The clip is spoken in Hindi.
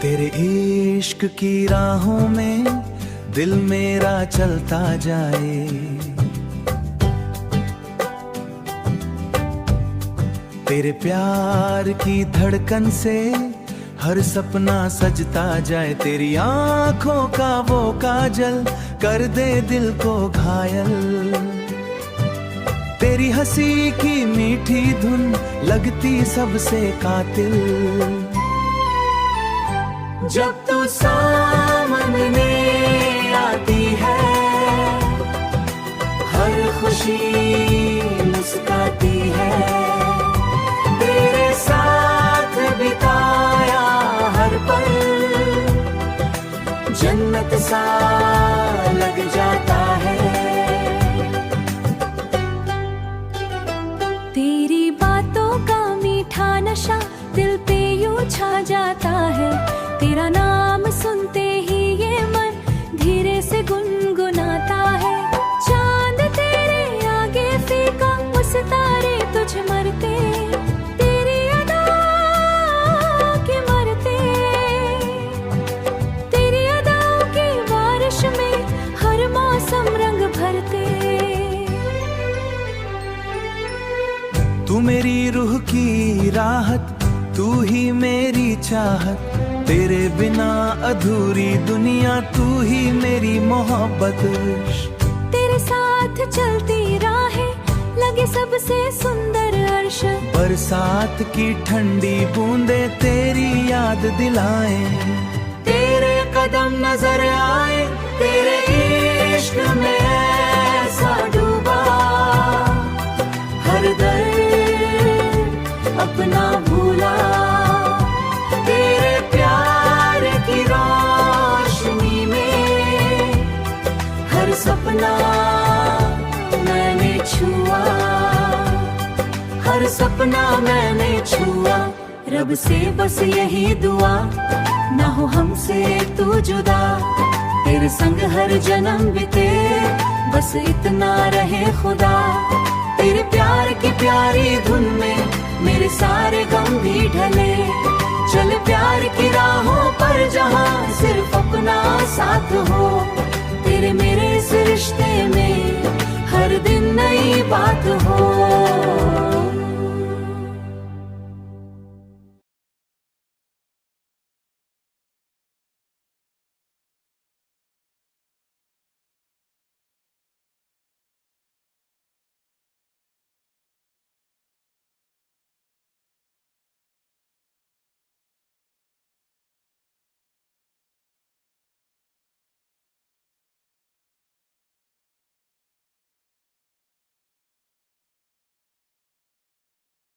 तेरे इश्क की राहों में दिल मेरा चलता जाए, तेरे प्यार की धड़कन से हर सपना सजता जाए। तेरी आंखों का वो काजल कर दे दिल को घायल, तेरी हंसी की मीठी धुन लगती सबसे कातिल। जब तू सामने आती है हर खुशी मुस्काती है, तेरे साथ बिताया हर पल जन्नत सा लग जाता है। तेरी बातों का मीठा नशा दिल पे यूं छा जाता है, तेरा नाम सुनते ही ये मन धीरे से गुनगुनाता है। चांद तेरे आगे फीका वो सितारे तुझ मरते, तेरी अदा के मरते, तेरी अदाओं की बारिश में हर मौसम रंग भरते। तू मेरी रूह की राहत, तू ही मेरी चाहत, तेरे बिना अधूरी दुनिया, तू ही मेरी मोहब्बत। तेरे साथ चलती राहें लगे सबसे सुंदर अर्श, बरसात की ठंडी बूंदे तेरी याद दिलाएं, तेरे कदम नजर आए, तेरे इश्क में ऐसा डूबा हर दर्द अपना भूला। तेरे प्यार की रोशनी में हर सपना मैंने छुआ, हर सपना मैंने छुआ। रब से बस यही दुआ ना हो हमसे तू जुदा, तेरे संग हर जन्म बीते बस इतना रहे खुदा। तेरे प्यार की प्यारी धुन में मेरे सारे गम भी ढले, चल प्यार की राहों पर जहाँ सिर्फ अपना साथ हो। तेरे मेरे इस रिश्ते में हर दिन नई बात हो।